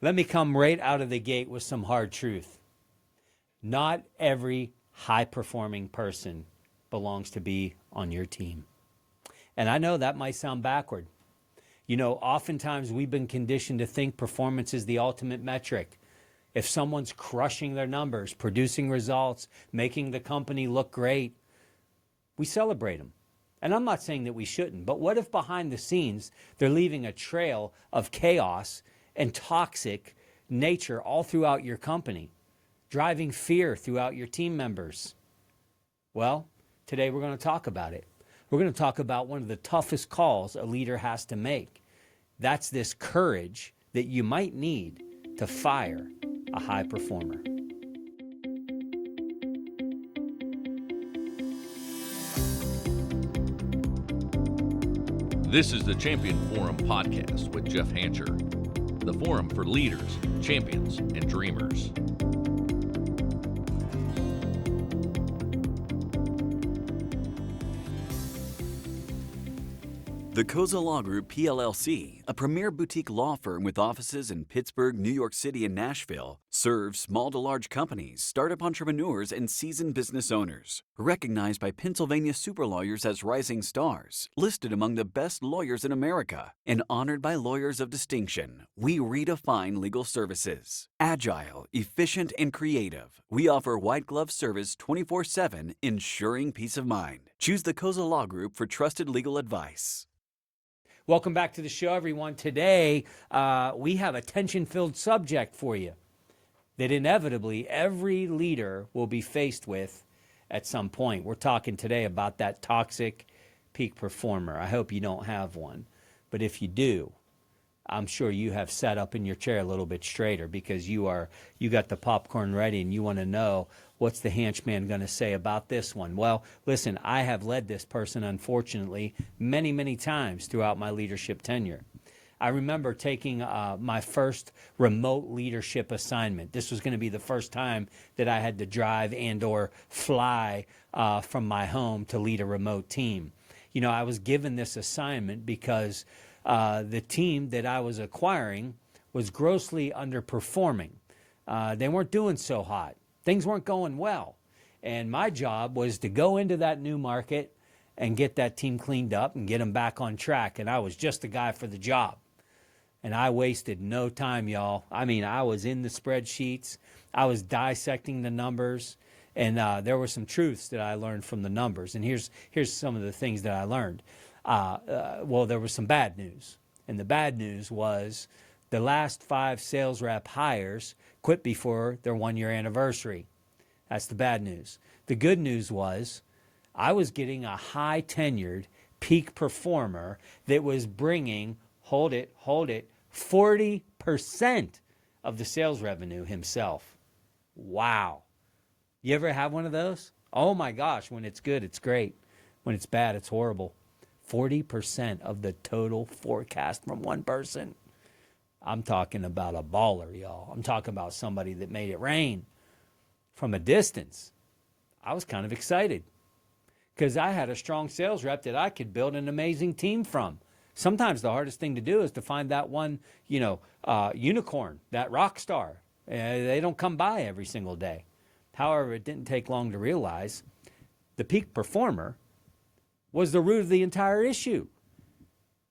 Let me come right out of the gate with some hard truth. Not every high-performing person belongs to be on your team. And I know that might sound backward. You know, oftentimes we've been conditioned to think performance is the ultimate metric. If someone's crushing their numbers, producing results, making the company look great, we celebrate them. And I'm not saying that we shouldn't, but what if behind the scenes they're leaving a trail of chaos and toxic nature all throughout your company, driving fear throughout your team members? Well, today we're going to talk about it. We're going to talk about one of the toughest calls a leader has to make. That's this courage that you might need to fire a high performer. This is the Champion Forum podcast with Jeff Hancher, the forum for leaders, champions, and dreamers. The Koza Law Group PLLC, a premier boutique law firm with offices in Pittsburgh, New York City, and Nashville, serves small to large companies, startup entrepreneurs, and seasoned business owners. Recognized by Pennsylvania super lawyers as rising stars, listed among the best lawyers in America, and honored by lawyers of distinction, we redefine legal services. Agile, efficient, and creative, we offer white glove service 24/7, ensuring peace of mind. Choose the Koza Law Group for trusted legal advice. Welcome back to the show, everyone. Today, we have a tension-filled subject for you that inevitably every leader will be faced with at some point. We're talking today about that toxic peak performer. I hope you don't have one. But if you do, I'm sure you have sat up in your chair a little bit straighter because you got the popcorn ready and you want to know what's the henchman going to say about this one. Well, listen, I have led this person, unfortunately, many, many times throughout my leadership tenure. I remember taking my first remote leadership assignment. This was going to be the first time that I had to drive and or fly from my home to lead a remote team. You know, I was given this assignment because the team that I was acquiring was grossly underperforming. They weren't doing so hot. Things weren't going well. And my job was to go into that new market and get that team cleaned up and get them back on track. And I was just the guy for the job. And I wasted no time, y'all. I mean, I was in the spreadsheets. I was dissecting the numbers. And there were some truths that I learned from the numbers. And here's some of the things that I learned. Well, there was some bad news. And the bad news was the last 5 sales rep hires quit before their 1-year anniversary. That's the bad news. The good news was I was getting a high tenured peak performer that was bringing, hold it, 40% of the sales revenue himself. Wow. You ever have one of those? Oh my gosh, when it's good, it's great. When it's bad, it's horrible. 40% of the total forecast from one person. I'm talking about a baller, y'all. I'm talking about somebody that made it rain from a distance. I was kind of excited because I had a strong sales rep that I could build an amazing team from. Sometimes the hardest thing to do is to find that one, unicorn, that rock star. They don't come by every single day. However, it didn't take long to realize the peak performer was the root of the entire issue.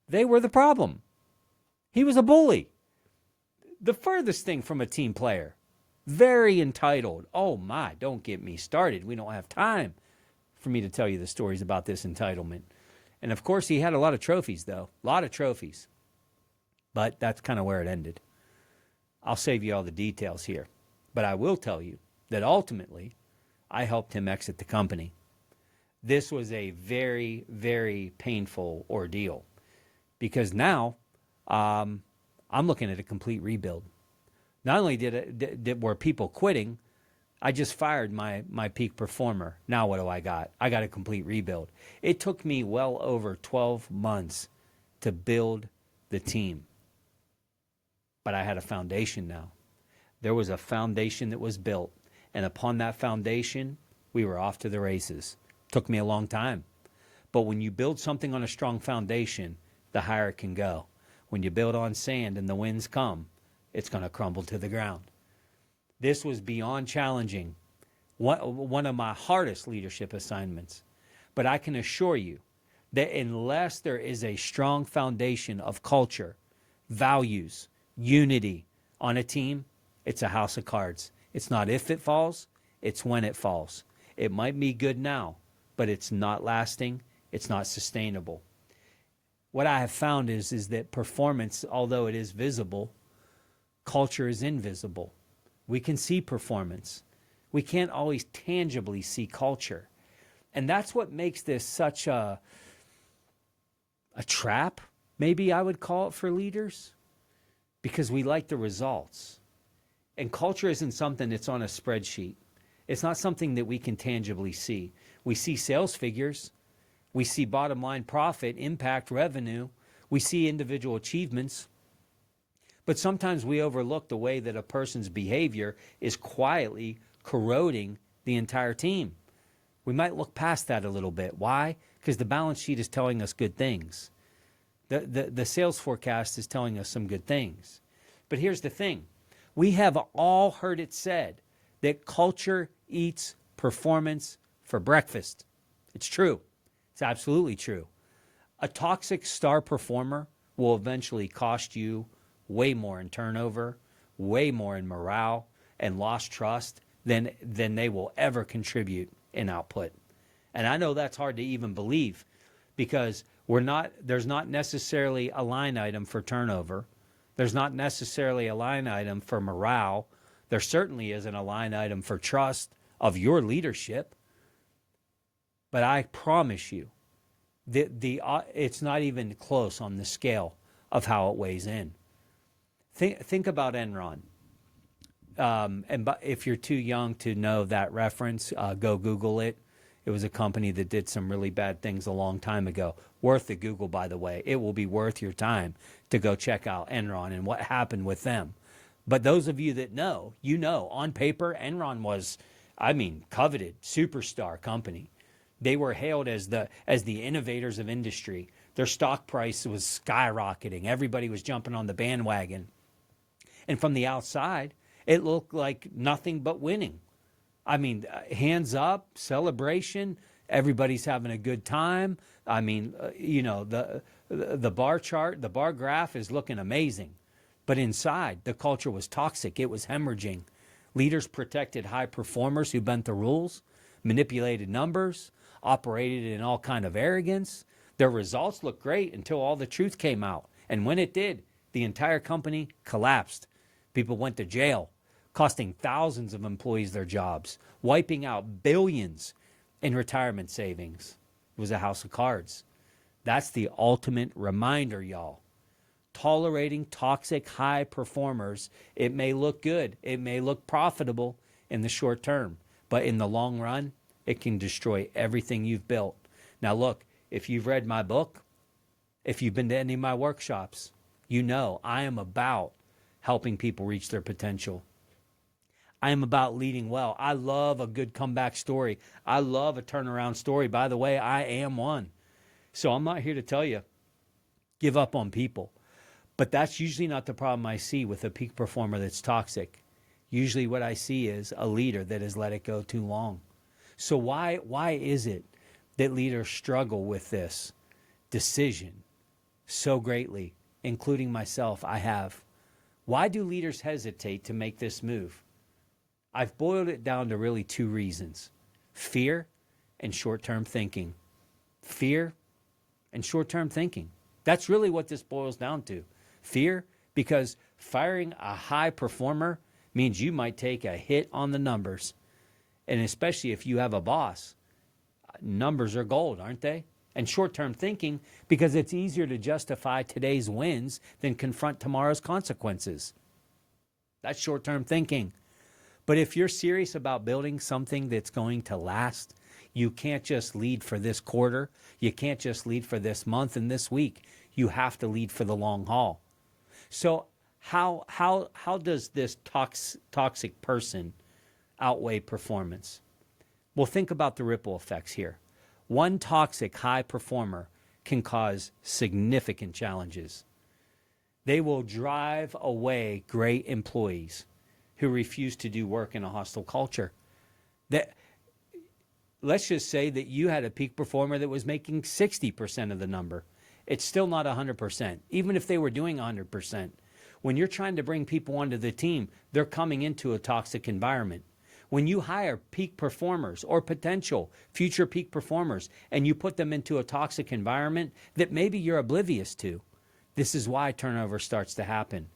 They were the problem. He was a bully. The furthest thing from a team player. Very entitled. Oh my, don't get me started. We don't have time for me to tell you the stories about this entitlement. And of course, he had a lot of trophies, though. A lot of trophies. But that's kind of where it ended. I'll save you all the details here. But I will tell you that ultimately, I helped him exit the company. This was a very, very painful ordeal because now I'm looking at a complete rebuild. Not only were people quitting, I just fired my peak performer. Now what do I got? I got a complete rebuild. It took me well over 12 months to build the team. But I had a foundation now. There was a foundation that was built. And upon that foundation, we were off to the races. Took me a long time. But when you build something on a strong foundation, the higher it can go. When you build on sand and the winds come, it's going to crumble to the ground. This was beyond challenging, one of my hardest leadership assignments. But I can assure you that unless there is a strong foundation of culture, values, unity on a team, it's a house of cards. It's not if it falls, it's when it falls. It might be good now, but it's not lasting, it's not sustainable. What I have found is that performance, although it is visible, culture is invisible. We can see performance. We can't always tangibly see culture. And that's what makes this such a trap, maybe I would call it, for leaders, because we like the results. And culture isn't something that's on a spreadsheet. It's not something that we can tangibly see. We see sales figures. We see bottom line profit, impact, revenue. We see individual achievements. But sometimes we overlook the way that a person's behavior is quietly corroding the entire team. We might look past that a little bit. Why? Because the balance sheet is telling us good things. The sales forecast is telling us some good things. But here's the thing. We have all heard it said that culture eats performance for breakfast. It's true. It's absolutely true. A toxic star performer will eventually cost you way more in turnover, way more in morale and lost trust than they will ever contribute in output. And I know that's hard to even believe, because there's not necessarily a line item for turnover. There's not necessarily a line item for morale. There certainly isn't a line item for trust of your leadership. But I promise you, it's not even close on the scale of how it weighs in. Think about Enron. If you're too young to know that reference, go Google it. It was a company that did some really bad things a long time ago. Worth the Google, by the way. It will be worth your time to go check out Enron and what happened with them. But those of you that know, on paper, Enron was, coveted, superstar company. They were hailed as the innovators of industry. Their stock price was skyrocketing. Everybody was jumping on the bandwagon. And from the outside, it looked like nothing but winning. Hands up, celebration, everybody's having a good time. The bar chart, the bar graph is looking amazing. But inside, the culture was toxic. It was hemorrhaging. Leaders protected high performers who bent the rules, manipulated numbers, operated in all kind of arrogance. Their results looked great until all the truth came out. And when it did, the entire company collapsed. People went to jail, costing thousands of employees their jobs, wiping out billions in retirement savings. It was a house of cards. That's the ultimate reminder, y'all. Tolerating toxic high performers, it may look good, it may look profitable in the short term, but in the long run, it can destroy everything you've built. Now look, if you've read my book, if you've been to any of my workshops, you know I am about helping people reach their potential. I am about leading well. I love a good comeback story. I love a turnaround story. By the way, I am one. So I'm not here to tell you, give up on people. But that's usually not the problem I see with a peak performer that's toxic. Usually what I see is a leader that has let it go too long. So why is it that leaders struggle with this decision so greatly, including myself? I have. Why do leaders hesitate to make this move? I've boiled it down to really two reasons: fear and short-term thinking. Fear and short-term thinking. That's really what this boils down to. Fear, because firing a high performer means you might take a hit on the numbers. And especially if you have a boss, numbers are gold, aren't they? And short-term thinking, because it's easier to justify today's wins than confront tomorrow's consequences. That's short-term thinking. But if you're serious about building something that's going to last, you can't just lead for this quarter. You can't just lead for this month and this week. You have to lead for the long haul. So how does this toxic person outweigh performance? Well, think about the ripple effects here. One toxic high performer can cause significant challenges. They will drive away great employees who refuse to do work in a hostile culture. That, let's just say that you had a peak performer that was making 60% of the number. It's still not 100%, even if they were doing 100%. When you're trying to bring people onto the team, they're coming into a toxic environment. When you hire peak performers or potential future peak performers and you put them into a toxic environment that maybe you're oblivious to, this is why turnover starts to happen.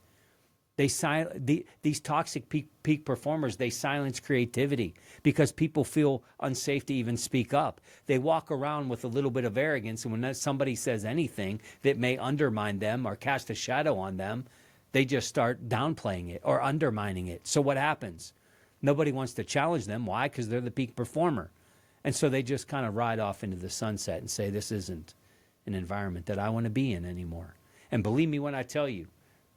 These toxic peak performers, they silence creativity because people feel unsafe to even speak up. They walk around with a little bit of arrogance, and when somebody says anything that may undermine them or cast a shadow on them, they just start downplaying it or undermining it. So what happens? Nobody wants to challenge them. Why? Because they're the peak performer. And so they just kind of ride off into the sunset and say, this isn't an environment that I want to be in anymore. And believe me when I tell you,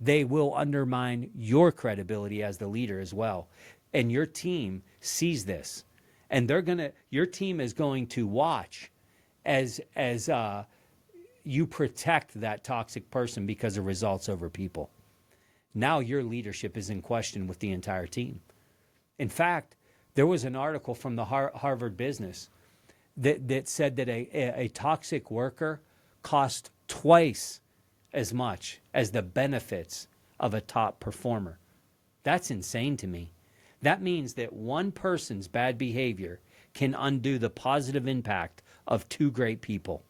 they will undermine your credibility as the leader as well. And your team sees this. And your team is going to watch as you protect that toxic person because of results over people. Now your leadership is in question with the entire team. In fact, there was an article from the Harvard Business that said that a toxic worker cost twice as much as the benefits of a top performer. That's insane to me. That means that one person's bad behavior can undo the positive impact of two great people.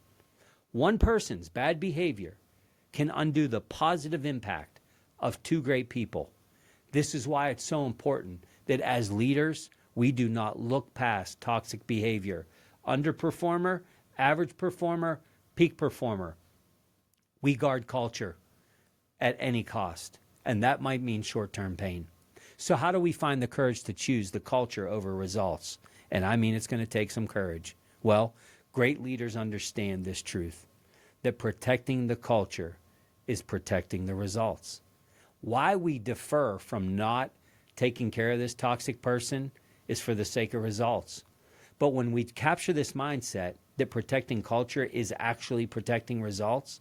One person's bad behavior can undo the positive impact of two great people. This is why it's so important that as leaders, we do not look past toxic behavior. Underperformer, average performer, peak performer. We guard culture at any cost, and that might mean short-term pain. So how do we find the courage to choose the culture over results? And I mean, it's going to take some courage. Well, great leaders understand this truth, that protecting the culture is protecting the results. Why we defer from not taking care of this toxic person is for the sake of results. But when we capture this mindset that protecting culture is actually protecting results,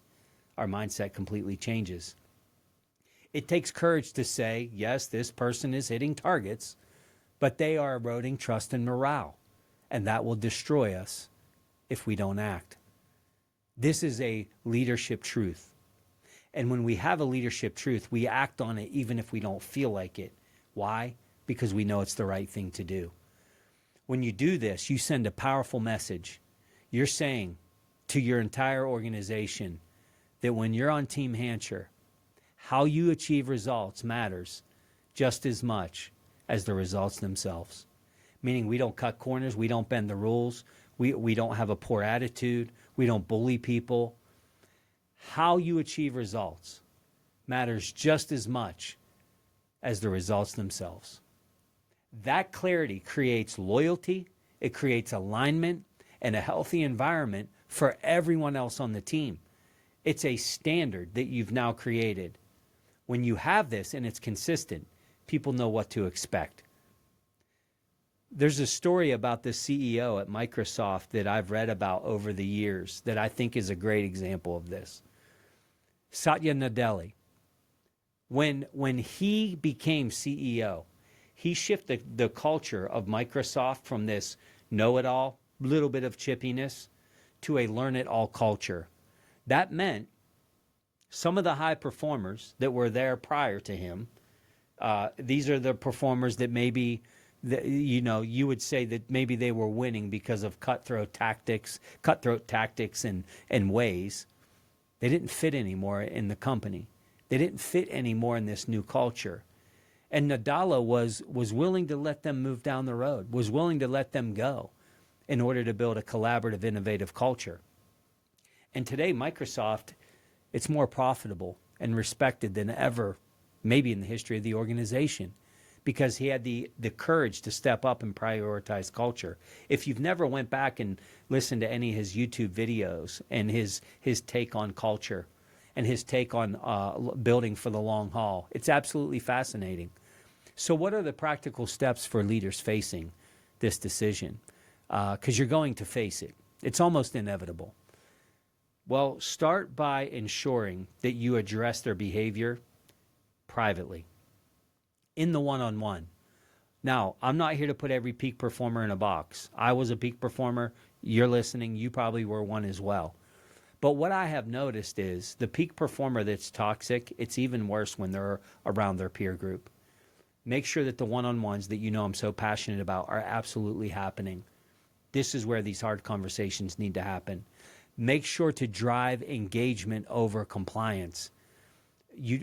our mindset completely changes. It takes courage to say, yes, this person is hitting targets, but they are eroding trust and morale, and that will destroy us if we don't act. This is a leadership truth. And when we have a leadership truth, we act on it even if we don't feel like it. Why? Because we know it's the right thing to do. When you do this, you send a powerful message. You're saying to your entire organization that when you're on Team Hancher, how you achieve results matters just as much as the results themselves. Meaning we don't cut corners, we don't bend the rules, we don't have a poor attitude, we don't bully people. How you achieve results matters just as much as the results themselves. That clarity creates loyalty, it creates alignment, and a healthy environment for everyone else on the team. It's a standard that you've now created. When you have this and it's consistent, people know what to expect. There's a story about the CEO at Microsoft that I've read about over the years that I think is a great example of this. Satya Nadella. When he became CEO, he shifted the culture of Microsoft from this know-it-all, little bit of chippiness, to a learn-it-all culture. That meant some of the high performers that were there prior to him, these are the performers that maybe, you would say that maybe they were winning because of cutthroat tactics and ways. They didn't fit anymore in the company. They didn't fit anymore in this new culture. And Nadella was willing to let them move down the road, was willing to let them go in order to build a collaborative, innovative culture. And today, Microsoft, it's more profitable and respected than ever, maybe in the history of the organization, because he had the courage to step up and prioritize culture. If you've never went back and listened to any of his YouTube videos and his take on culture and his take on building for the long haul, it's absolutely fascinating. So what are the practical steps for leaders facing this decision? Because you're going to face it. It's almost inevitable. Well, start by ensuring that you address their behavior privately in the one-on-one. Now, I'm not here to put every peak performer in a box. I was a peak performer. You're listening. You probably were one as well. But what I have noticed is the peak performer that's toxic, it's even worse when they're around their peer group. Make sure that the one-on-ones that you know I'm so passionate about are absolutely happening. This is where these hard conversations need to happen. Make sure to drive engagement over compliance.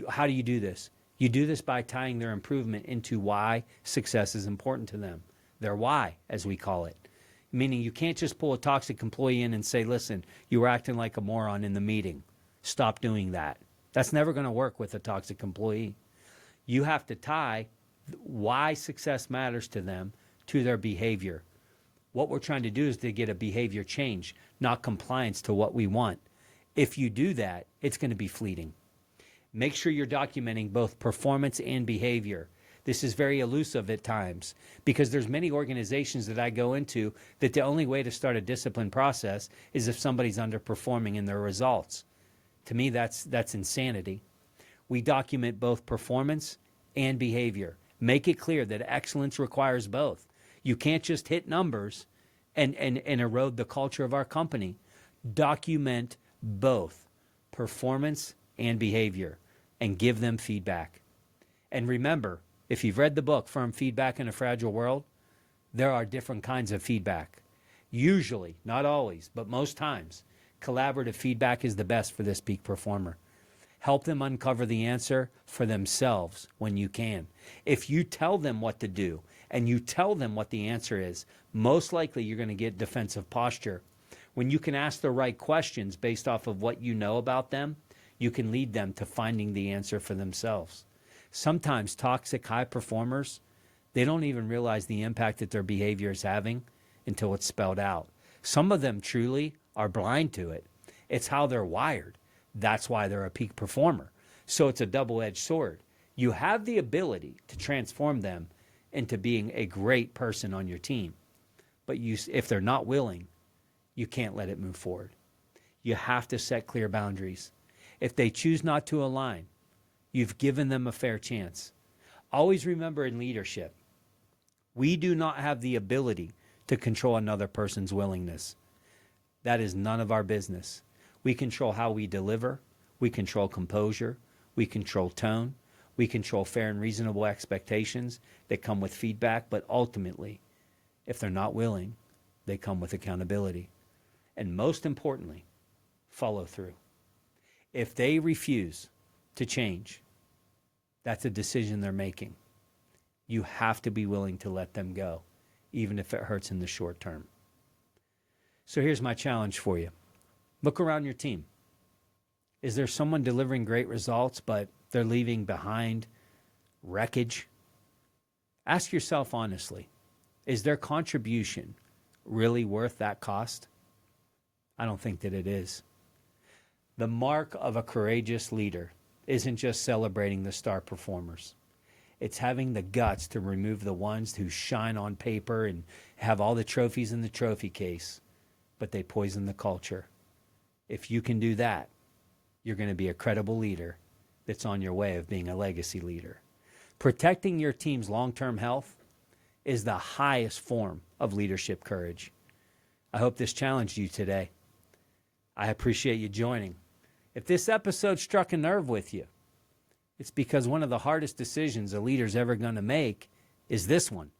How do you do this? You do this by tying their improvement into why success is important to them. Their why, as we call it. Meaning you can't just pull a toxic employee in and say, listen, you were acting like a moron in the meeting. Stop doing that. That's never going to work with a toxic employee. You have to tie why success matters to them to their behavior. What we're trying to do is to get a behavior change, not compliance to what we want. If you do that, it's going to be fleeting. Make sure you're documenting both performance and behavior. This is very elusive at times because there's many organizations that I go into that the only way to start a discipline process is if somebody's underperforming in their results. To me, that's insanity. We document both performance and behavior. Make it clear that excellence requires both. You can't just hit numbers and erode the culture of our company. Document both performance and behavior and give them feedback. And remember, if you've read the book, Firm Feedback in a Fragile World, there are different kinds of feedback. Usually, not always, but most times, collaborative feedback is the best for this peak performer. Help them uncover the answer for themselves when you can. If you tell them what to do and you tell them what the answer is, most likely you're going to get defensive posture. When you can ask the right questions based off of what you know about them, you can lead them to finding the answer for themselves. Sometimes toxic high performers, they don't even realize the impact that their behavior is having until it's spelled out. Some of them truly are blind to it. It's how they're wired. That's why they're a peak performer. So it's a double-edged sword. You have the ability to transform them into being a great person on your team. But if they're not willing, you can't let it move forward. You have to set clear boundaries. If they choose not to align, you've given them a fair chance. Always remember in leadership, we do not have the ability to control another person's willingness. That is none of our business. We control how we deliver. We control composure. We control tone. We control fair and reasonable expectations that come with feedback. But ultimately, if they're not willing, they come with accountability. And most importantly, follow through. If they refuse to change, that's a decision they're making. You have to be willing to let them go, even if it hurts in the short term. So here's my challenge for you. Look around your team. Is there someone delivering great results, but they're leaving behind wreckage? Ask yourself honestly, is their contribution really worth that cost? I don't think that it is. The mark of a courageous leader isn't just celebrating the star performers. It's having the guts to remove the ones who shine on paper and have all the trophies in the trophy case, but they poison the culture. If you can do that, you're going to be a credible leader that's on your way of being a legacy leader. Protecting your team's long-term health is the highest form of leadership courage. I hope this challenged you today. I appreciate you joining. If this episode struck a nerve with you, it's because one of the hardest decisions a leader's ever going to make is this one,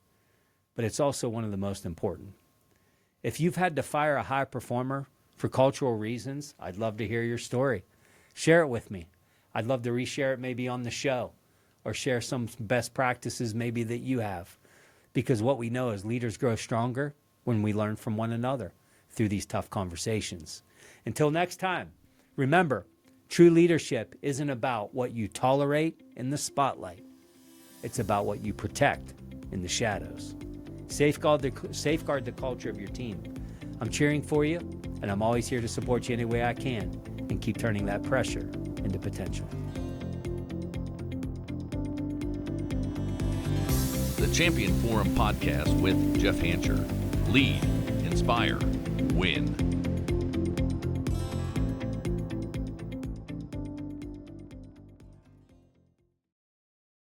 but it's also one of the most important. If you've had to fire a high performer for cultural reasons, I'd love to hear your story. Share it with me. I'd love to reshare it maybe on the show or share some best practices maybe that you have, because what we know is leaders grow stronger when we learn from one another through these tough conversations. Until next time, remember, true leadership isn't about what you tolerate in the spotlight. It's about what you protect in the shadows. Safeguard the culture of your team. I'm cheering for you, and I'm always here to support you any way I can and keep turning that pressure into potential. The Champion Forum Podcast with Jeff Hancher. Lead, inspire, win.